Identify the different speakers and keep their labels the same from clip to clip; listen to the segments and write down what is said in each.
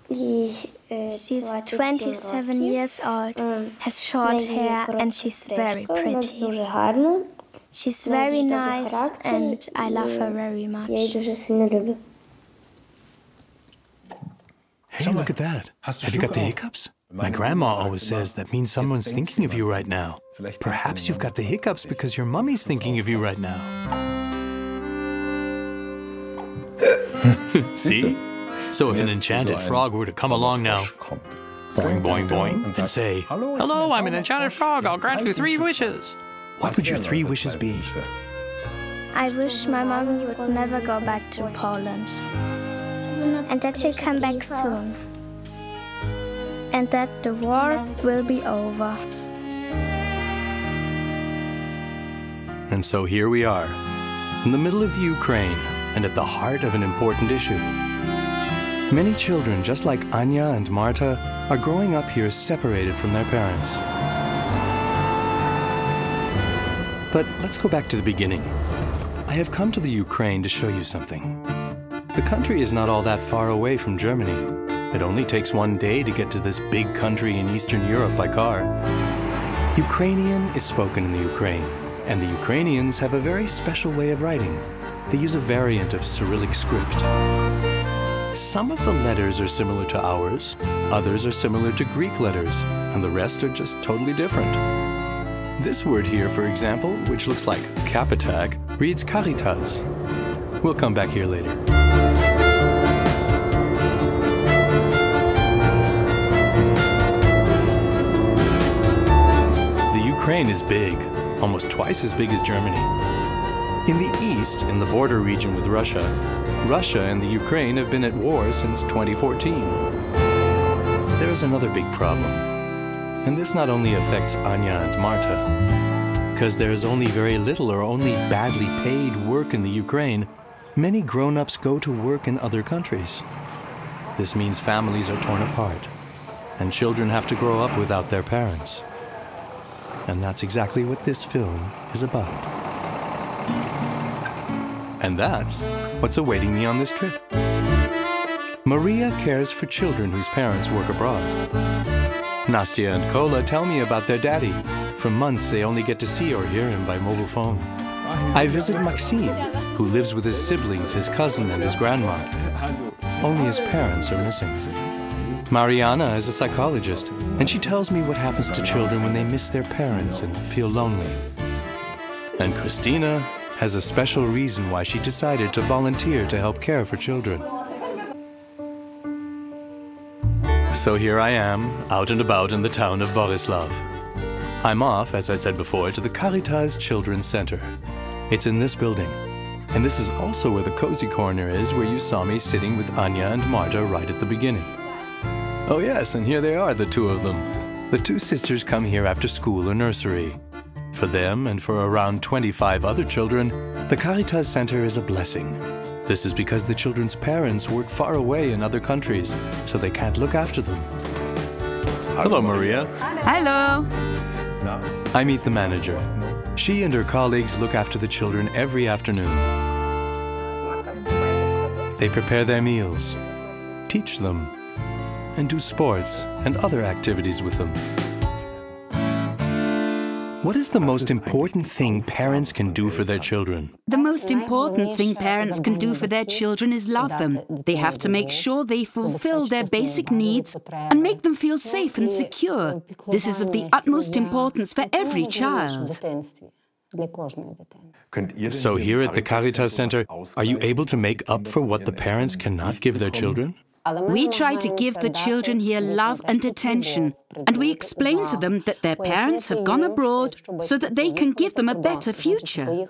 Speaker 1: She's 27 years old, has short hair, and she's very pretty. She's very nice, and I love her very much.
Speaker 2: Hey, look at that. Have you got the hiccups? My grandma always says that means someone's thinking of you right now. Perhaps you've got the hiccups because your mummy's thinking of you right now. See? So if an enchanted frog were to come along now, boing, boing, boing, and say, "Hello, I'm an enchanted frog. I'll grant you 3 wishes." What would your 3 wishes be?
Speaker 1: I wish my mommy would never go back to Poland, and that she'll come back soon, and that the war will be over.
Speaker 2: And so here we are, in the middle of the Ukraine, and at the heart of an important issue. Many children, just like Anya and Marta, are growing up here separated from their parents. But let's go back to the beginning. I have come to the Ukraine to show you something. The country is not all that far away from Germany. It only takes 1 day to get to this big country in Eastern Europe by car. Ukrainian is spoken in the Ukraine, and the Ukrainians have a very special way of writing. They use a variant of Cyrillic script. Some of the letters are similar to ours, others are similar to Greek letters, and the rest are just totally different. This word here, for example, which looks like Kapitag, reads Caritas. We'll come back here later. The Ukraine is big, almost twice as big as Germany. In the east, in the border region with Russia, Russia and the Ukraine have been at war since 2014. There is another big problem, and this not only affects Anya and Marta. Because there is only very little or only badly paid work in the Ukraine, many grown-ups go to work in other countries. This means families are torn apart, and children have to grow up without their parents. And that's exactly what this film is about. And that's what's awaiting me on this trip. Maria cares for children whose parents work abroad. Nastya and Kola tell me about their daddy. For months, they only get to see or hear him by mobile phone. I visit Maxime, who lives with his siblings, his cousin, and his grandma. Only his parents are missing. Mariana is a psychologist, and she tells me what happens to children when they miss their parents and feel lonely. And Christina has a special reason why she decided to volunteer to help care for children. So here I am, out and about in the town of Borislav. I'm off, as I said before, to the Caritas Children's Center. It's in this building. And this is also where the cozy corner is, where you saw me sitting with Anya and Marta right at the beginning. Oh yes, and here they are, the 2 of them. The 2 sisters come here after school or nursery. For them and for around 25 other children, the Caritas Center is a blessing. This is because the children's parents work far away in other countries, so they can't look after them. Hello, Maria.
Speaker 3: Hello.
Speaker 2: I meet the manager. She and her colleagues look after the children every afternoon. They prepare their meals, teach them, and do sports and other activities with them. What is the most important thing parents can do for their children?
Speaker 3: The most important thing parents can do for their children is love them. They have to make sure they fulfill their basic needs and make them feel safe and secure. This is of the utmost importance for every child.
Speaker 2: So here at the Caritas Center, are you able to make up for what the parents cannot give their children?
Speaker 3: We try to give the children here love and attention, and we explain to them that their parents have gone abroad so that they can give them a better future.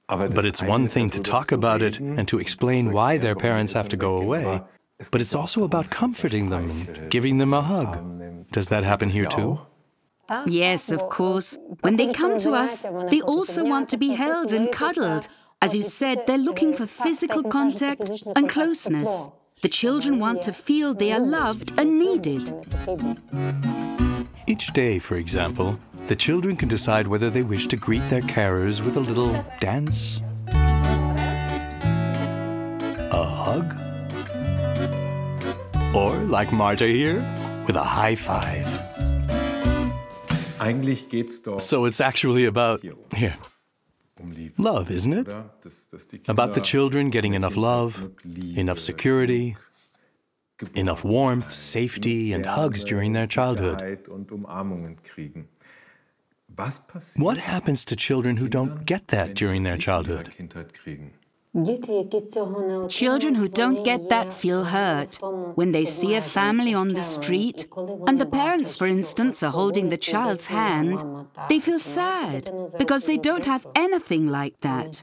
Speaker 2: But it's one thing to talk about it and to explain why their parents have to go away, but it's also about comforting them and giving them a hug. Does that happen here too?
Speaker 3: Yes, of course. When they come to us, they also want to be held and cuddled. As you said, they're looking for physical contact and closeness. The children want to feel they are loved and needed.
Speaker 2: Each day, for example, the children can decide whether they wish to greet their carers with a little dance, a hug, Or, like Marta here, with a high five. So it's actually about, here, love, isn't it? About the children getting enough love, enough security, enough warmth, safety, and hugs during their childhood. What happens to children who don't get that during their childhood?
Speaker 3: Children who don't get that feel hurt when they see a family on the street and the parents, for instance, are holding the child's hand. They feel sad because they don't have anything like that.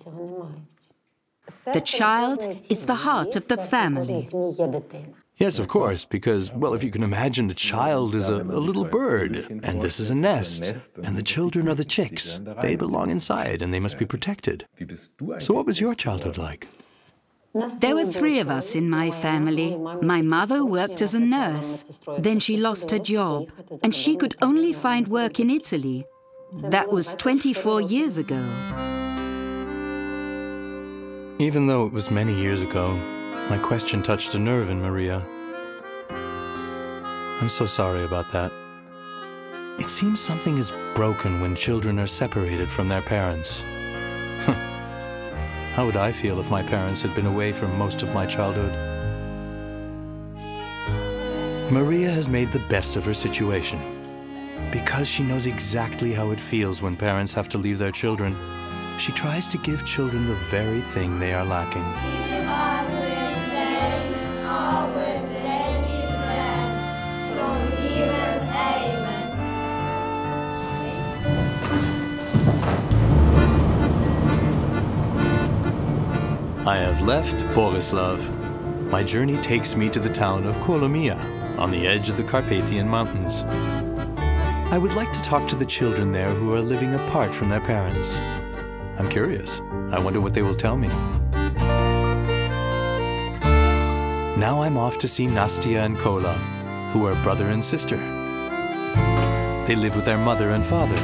Speaker 3: The child is the heart of the family.
Speaker 2: Yes, of course, because, well, if you can imagine, a child is a little bird, and this is a nest, and the children are the chicks. They belong inside, and they must be protected. So what was your childhood like?
Speaker 3: There were 3 of us in my family. My mother worked as a nurse. Then she lost her job, and she could only find work in Italy. That was 24 years ago.
Speaker 2: Even though it was many years ago, my question touched a nerve in Maria. I'm so sorry about that. It seems something is broken when children are separated from their parents. How would I feel if my parents had been away for most of my childhood? Maria has made the best of her situation. Because she knows exactly how it feels when parents have to leave their children, she tries to give children the very thing they are lacking. I have left Borislav. My journey takes me to the town of Kolomia, on the edge of the Carpathian Mountains. I would like to talk to the children there who are living apart from their parents. I'm curious. I wonder what they will tell me. Now I'm off to see Nastia and Kola, who are brother and sister. They live with their mother and father,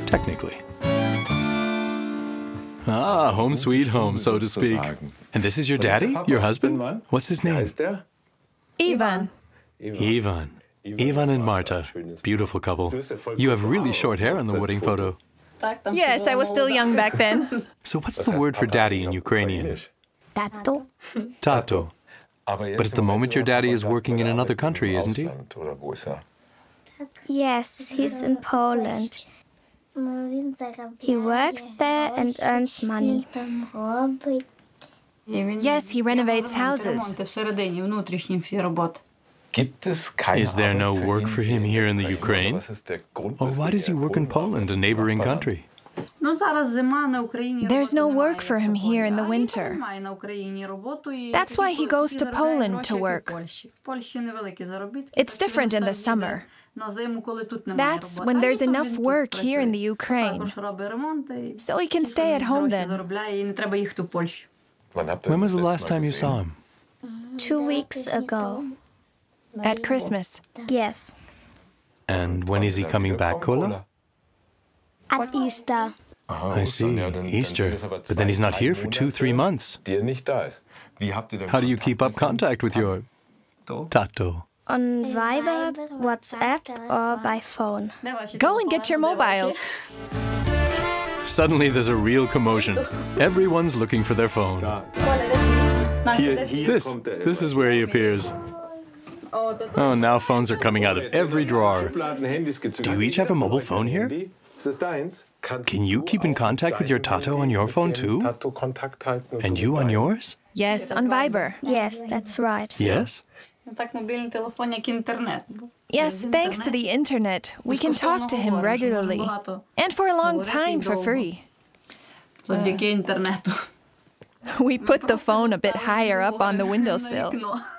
Speaker 2: technically. Ah, home sweet home, so to speak. And this is your daddy? Your husband? What's his name?
Speaker 4: Ivan.
Speaker 2: Ivan and Marta. Beautiful couple. You have really short hair in the wedding photo.
Speaker 4: Yes, I was still young back then.
Speaker 2: So what's the word for daddy in Ukrainian?
Speaker 1: Tato.
Speaker 2: Tato. But at the moment your daddy is working in another country, isn't he?
Speaker 1: Yes, he's in Poland. He works there and earns money.
Speaker 4: Yes, he renovates houses.
Speaker 2: Is there no work for him here in the Ukraine? Or why does he work in Poland, a neighboring country?
Speaker 4: There's no work for him here in the winter. That's why he goes to Poland to work. It's different in the summer. That's when there's enough work here in the Ukraine. So he can stay at home then.
Speaker 2: When was the last time you saw him?
Speaker 1: 2 weeks ago.
Speaker 4: At Christmas.
Speaker 1: Yes.
Speaker 2: And when is he coming back, Kola?
Speaker 1: At Easter.
Speaker 2: I see, Easter. But then he's not here for 2-3 months. How do you keep up contact with your Tato?
Speaker 1: On Viber, WhatsApp, or by phone.
Speaker 4: Go and get your mobiles.
Speaker 2: Suddenly there's a real commotion. Everyone's looking for their phone. This is where he appears. Oh, now phones are coming out of every drawer. Do you each have a mobile phone here? Can you keep in contact with your Tato on your phone too? And you on yours?
Speaker 4: Yes, on Viber.
Speaker 1: Yes, that's right.
Speaker 2: Yes?
Speaker 4: Yes, thanks to the internet, we can talk to him regularly. And for a long time for free. We put the phone a bit higher up on the windowsill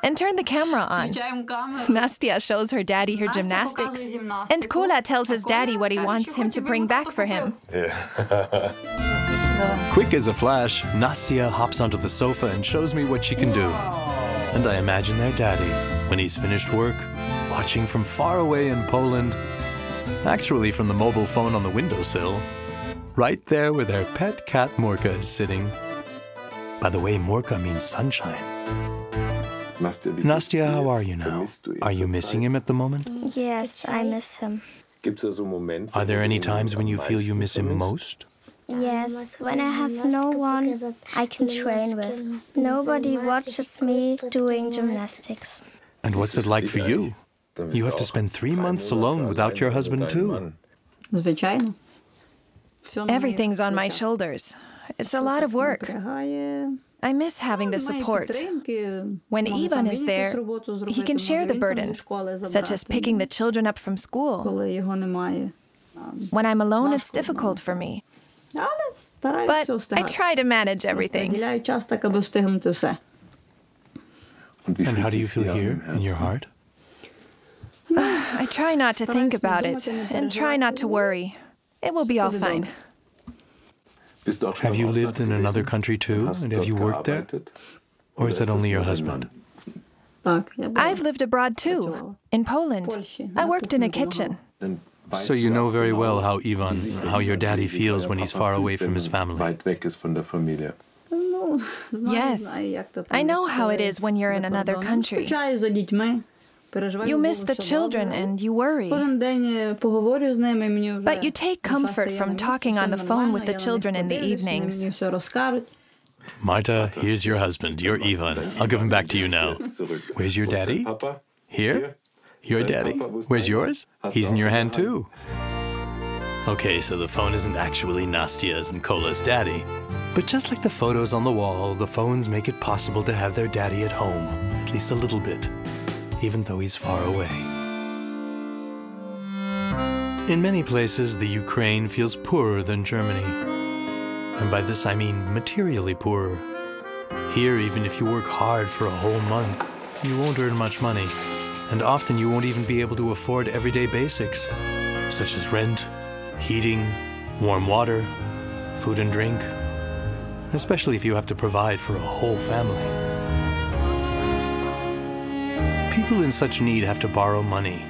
Speaker 4: and turn the camera on. Nastia shows her daddy her gymnastics, and Kola tells his daddy what he wants him to bring back for him.
Speaker 2: Quick as a flash, Nastia hops onto the sofa and shows me what she can do. And I imagine their daddy, when he's finished work, watching from far away in Poland, actually from the mobile phone on the windowsill, right there where their pet cat Morka is sitting. By the way, Morka means sunshine. Nastya, how are you now? Are you missing him at the moment?
Speaker 1: Yes, I miss him.
Speaker 2: Are there any times when you feel you miss him most?
Speaker 1: Yes, when I have no one I can train with. Nobody watches me doing gymnastics.
Speaker 2: And what's it like for you? You have to spend 3 months alone without your husband too.
Speaker 4: Everything's on my shoulders. It's a lot of work. I miss having the support. When Ivan is there, he can share the burden, such as picking the children up from school. When I'm alone, it's difficult for me. But I try to manage everything.
Speaker 2: And how do you feel here, in your heart?
Speaker 4: I try not to think about it, and try not to worry. It will be all fine.
Speaker 2: Have you lived in another country too, and have you worked there? Or is that only your husband?
Speaker 4: I've lived abroad too, in Poland. I worked in a kitchen.
Speaker 2: So you know very well how Ivan, how your daddy feels when he's far away from his family.
Speaker 4: Yes, I know how it is when you're in another country. You miss the children and you worry. But you take comfort from talking on the phone with the children in the evenings.
Speaker 2: Marta, here's your husband, your Ivan. I'll give him back to you now. Where's your daddy? Here? Your daddy. Where's yours? He's in your hand too. Okay, so the phone isn't actually Nastya's and Kola's daddy. But just like the photos on the wall, the phones make it possible to have their daddy at home, at least a little bit, even though he's far away. In many places, the Ukraine feels poorer than Germany. And by this I mean materially poorer. Here, even if you work hard for a whole month, you won't earn much money. And often you won't even be able to afford everyday basics, such as rent, heating, warm water, food and drink, especially if you have to provide for a whole family. People in such need have to borrow money,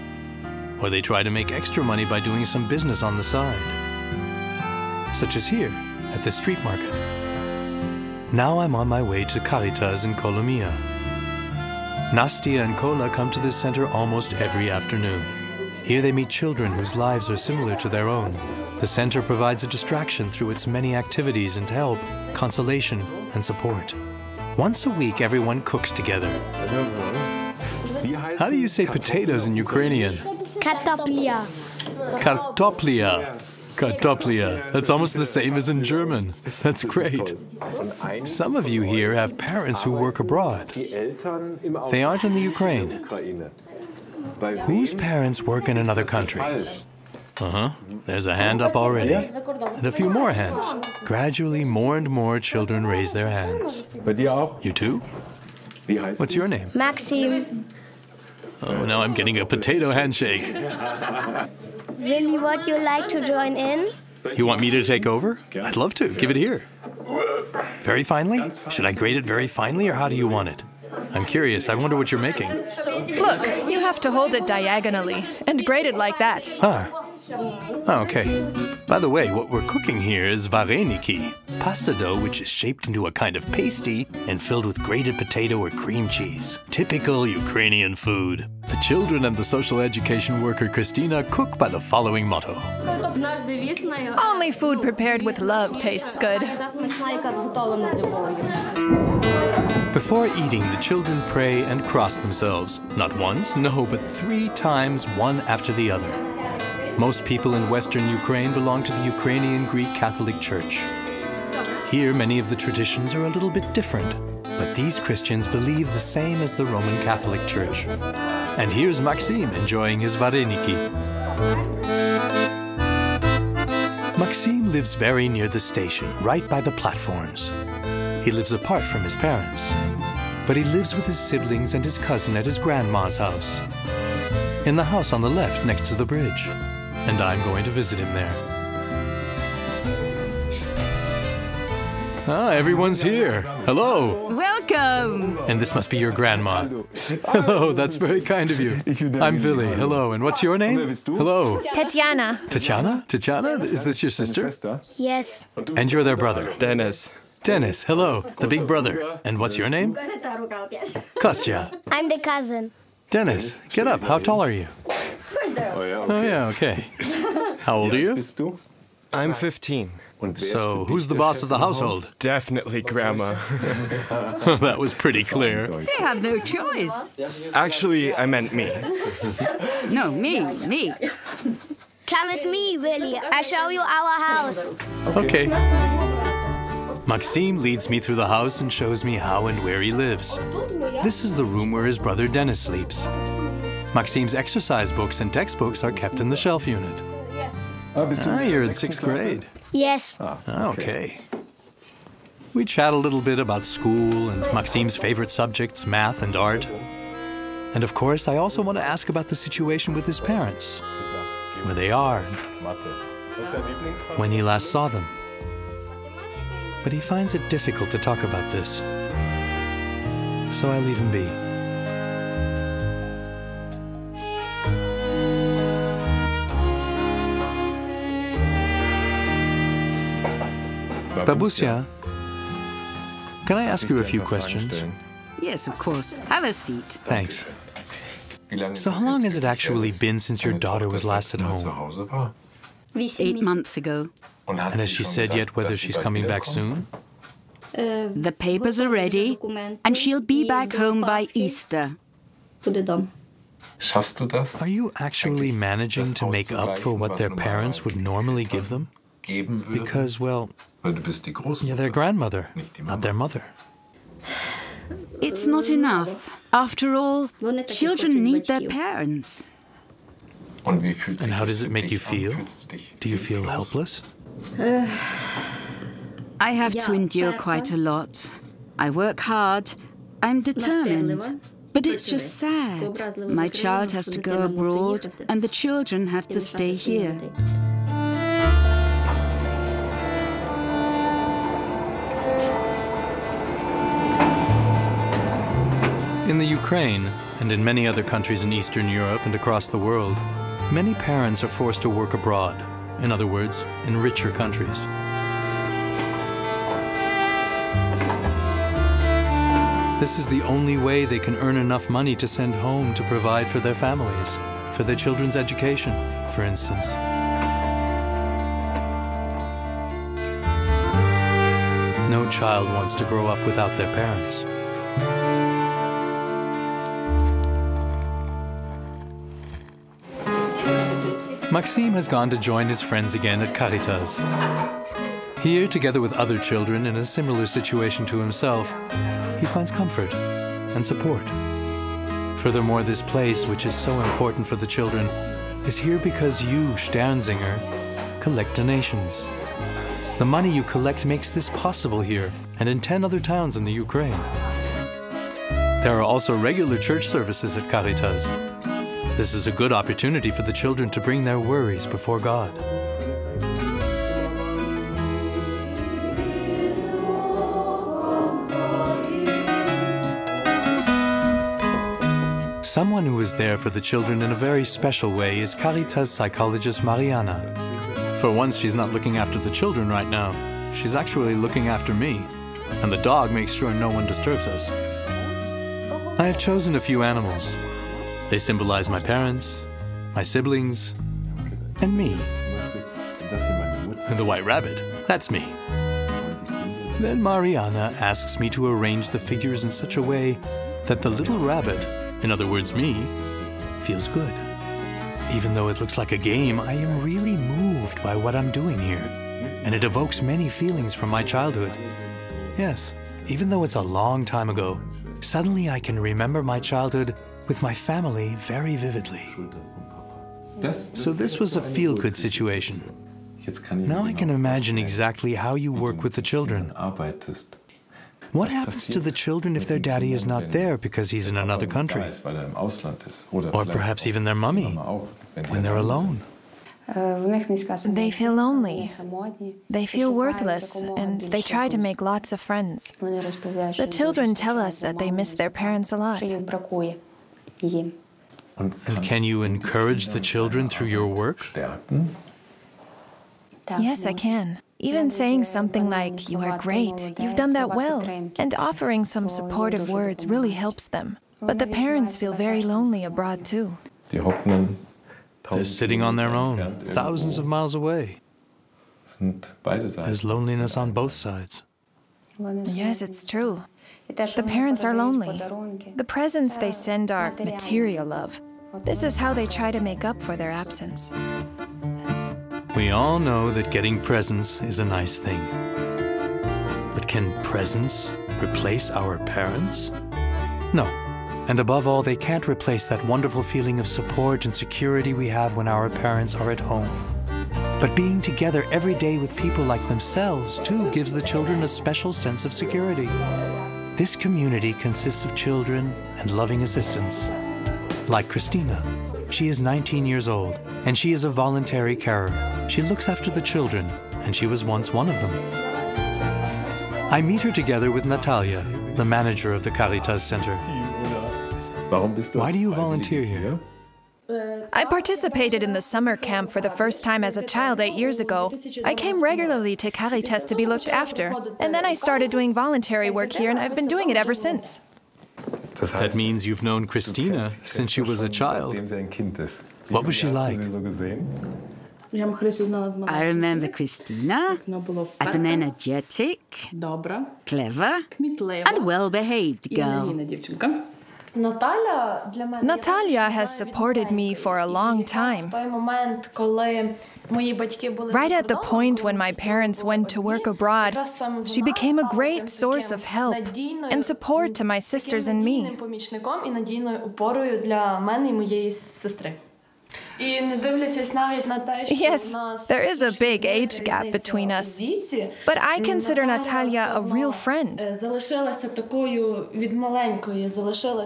Speaker 2: or they try to make extra money by doing some business on the side, such as here at the street market. Now I'm on my way to Caritas in Kolomia. Nastya and Kola come to this center almost every afternoon. Here they meet children whose lives are similar to their own. The center provides a distraction through its many activities and help, consolation, and support. Once a week, everyone cooks together. How do you say potatoes in Ukrainian?
Speaker 1: Kartoflia.
Speaker 2: Kartoflia. Kartoflia. That's almost the same as in German. That's great. Some of you here have parents who work abroad. They aren't in the Ukraine. Whose parents work in another country? There's a hand up already. And a few more hands. Gradually, more and more children raise their hands. You too? What's your name?
Speaker 1: Maxim.
Speaker 2: Oh, now I'm getting a potato handshake.
Speaker 1: Willi, would you like to join in?
Speaker 2: You want me to take over? I'd love to. Give it here. Very finely? Should I grate it very finely, or how do you want it? I'm curious. I wonder what you're making.
Speaker 4: Look, you have to hold it diagonally and grate it like that.
Speaker 2: Okay. By the way, what we're cooking here is vareniki, pasta dough which is shaped into a kind of pasty and filled with grated potato or cream cheese. Typical Ukrainian food. The children and the social education worker Christina cook by the following motto.
Speaker 4: Only food prepared with love tastes good.
Speaker 2: Before eating, the children pray and cross themselves. Not once, no, but 3 times, one after the other. Most people in Western Ukraine belong to the Ukrainian Greek Catholic Church. Here, many of the traditions are a little bit different, but these Christians believe the same as the Roman Catholic Church. And here's Maxim enjoying his vareniki. Maxim lives very near the station, right by the platforms. He lives apart from his parents, but he lives with his siblings and his cousin at his grandma's house, in the house on the left next to the bridge. And I'm going to visit him there. Ah, everyone's here. Hello.
Speaker 3: Welcome.
Speaker 2: And this must be your grandma. Hello, that's very kind of you. I'm Willi. Hello, and what's your name? Hello.
Speaker 4: Tatiana.
Speaker 2: Tatiana? Tatiana? Is this your sister?
Speaker 1: Yes.
Speaker 2: And you're their brother?
Speaker 5: Dennis.
Speaker 2: Dennis, hello, the big brother. And what's your name? Kostya.
Speaker 1: I'm the cousin.
Speaker 2: Dennis, get up. How tall are you? Oh, yeah, okay. How old are you?
Speaker 5: I'm 15.
Speaker 2: So, who's the boss of the household?
Speaker 5: Definitely Grandma.
Speaker 2: That was pretty clear.
Speaker 3: They have no choice.
Speaker 5: Actually, I meant me.
Speaker 3: No, me.
Speaker 1: Come with me, Willi. I show you our house.
Speaker 2: Okay. Maxime leads me through the house and shows me how and where he lives. This is the room where his brother Dennis sleeps. Maxime's exercise books and textbooks are kept in the shelf unit. You're in 6th grade.
Speaker 1: Yes.
Speaker 2: Okay. We chat a little bit about school and Maxime's favorite subjects, math and art. And of course, I also want to ask about the situation with his parents, where they are, when he last saw them. But he finds it difficult to talk about this, so I leave him be. Babusia, can I ask you a few questions?
Speaker 3: Yes, of course. Have a seat.
Speaker 2: Thanks. So how long has it actually been since your daughter was last at home?
Speaker 3: 8 months ago.
Speaker 2: And has she said yet whether she's coming back soon?
Speaker 3: The papers are ready, and she'll be back home by Easter.
Speaker 2: Are you actually managing to make up for what their parents would normally give them? Because, well, you're their grandmother, not their mother.
Speaker 3: It's not enough. After all, children need their parents.
Speaker 2: And how does it make you feel? Do you feel helpless?
Speaker 3: I have to endure quite a lot. I work hard. I'm determined. But it's just sad. My child has to go abroad, and the children have to stay here.
Speaker 2: In the Ukraine, and in many other countries in Eastern Europe and across the world, many parents are forced to work abroad. In other words, in richer countries. This is the only way they can earn enough money to send home to provide for their families, for their children's education, for instance. No child wants to grow up without their parents. Maxime has gone to join his friends again at Caritas. Here, together with other children in a similar situation to himself, he finds comfort and support. Furthermore, this place, which is so important for the children, is here because you, Sternsinger, collect donations. The money you collect makes this possible here and in 10 other towns in the Ukraine. There are also regular church services at Caritas. This is a good opportunity for the children to bring their worries before God. Someone who is there for the children in a very special way is Caritas psychologist Mariana. For once, she's not looking after the children right now. She's actually looking after me. And the dog makes sure no one disturbs us. I have chosen a few animals. They symbolize my parents, my siblings, and me. And the white rabbit, that's me. Then Mariana asks me to arrange the figures in such a way that the little rabbit, in other words me, feels good. Even though it looks like a game, I am really moved by what I'm doing here. And it evokes many feelings from my childhood. Yes, even though it's a long time ago, suddenly I can remember my childhood with my family very vividly. So this was a feel-good situation. Now I can imagine exactly how you work with the children. What happens to the children if their daddy is not there because he's in another country? Or perhaps even their mummy, when they're alone?
Speaker 4: They feel lonely. They feel worthless, and they try to make lots of friends. The children tell us that they miss their parents a lot.
Speaker 2: And can you encourage the children through your work?
Speaker 4: Yes, I can. Even saying something like, "You are great, you've done that well," and offering some supportive words really helps them. But the parents feel very lonely abroad too.
Speaker 2: They're sitting on their own, thousands of miles away. There's loneliness on both sides.
Speaker 4: Yes, it's true. The parents are lonely. The presents they send are material love. This is how they try to make up for their absence.
Speaker 2: We all know that getting presents is a nice thing. But can presents replace our parents? No. And above all, they can't replace that wonderful feeling of support and security we have when our parents are at home. But being together every day with people like themselves, too, gives the children a special sense of security. This community consists of children and loving assistants. Like Christina. She is 19 years old, and she is a voluntary carer. She looks after the children, and she was once one of them. I meet her together with Natalia, the manager of the Caritas Center. Why do you volunteer here?
Speaker 4: I participated in the summer camp for the first time as a child 8 years ago. I came regularly to Caritas to be looked after, and then I started doing voluntary work here, and I've been doing it ever since.
Speaker 2: That means you've known Christina since she was a child. What was she like?
Speaker 3: I remember Christina as an energetic, clever, and well-behaved girl.
Speaker 4: Natalia has supported me for a long time. Right at the point when my parents went to work abroad, she became a great source of help and support to my sisters and me. Yes, there is a big age gap between us, but I consider Natalia a real friend.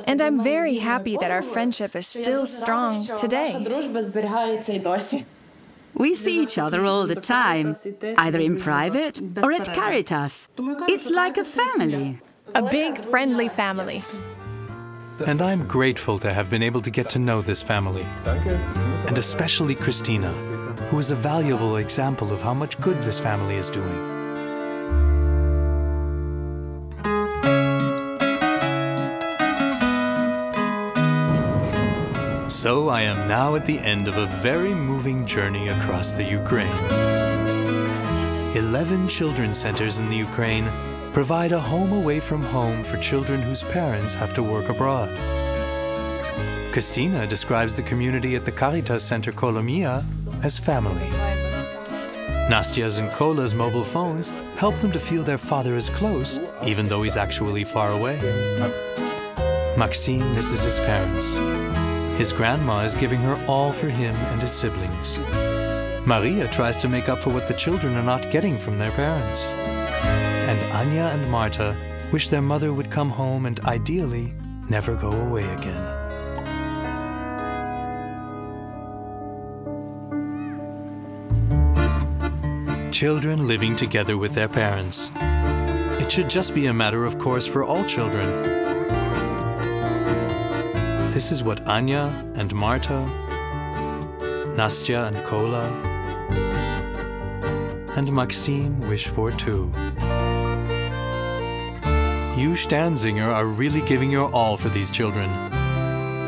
Speaker 4: And I'm very happy that our friendship is still strong today.
Speaker 3: We see each other all the time, either in private or at Caritas. It's like a family.
Speaker 4: A big, friendly family.
Speaker 2: And I'm grateful to have been able to get to know this family. And especially Christina, who is a valuable example of how much good this family is doing. So I am now at the end of a very moving journey across the Ukraine. 11 children's centers in the Ukraine provide a home away from home for children whose parents have to work abroad. Christina describes the community at the Caritas Center Kolomia as family. Nastya's and Kola's mobile phones help them to feel their father is close, even though he's actually far away. Maxime misses his parents. His grandma is giving her all for him and his siblings. Maria tries to make up for what the children are not getting from their parents. And Anya and Marta wish their mother would come home and ideally never go away again. Children living together with their parents. It should just be a matter of course for all children. This is what Anya and Marta, Nastya and Kola, and Maxime wish for too. You, Sternsinger, are really giving your all for these children.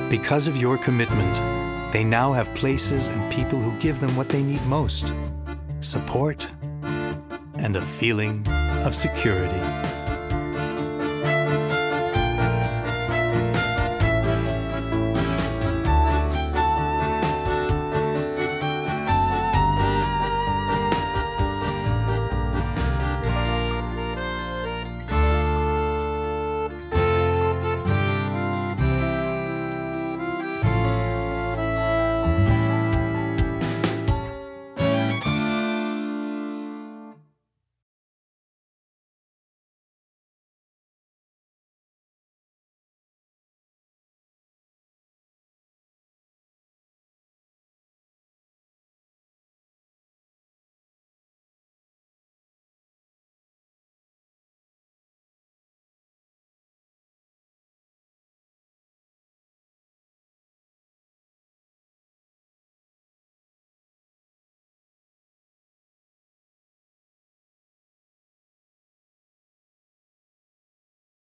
Speaker 2: Because of your commitment, they now have places and people who give them what they need most: support and a feeling of security.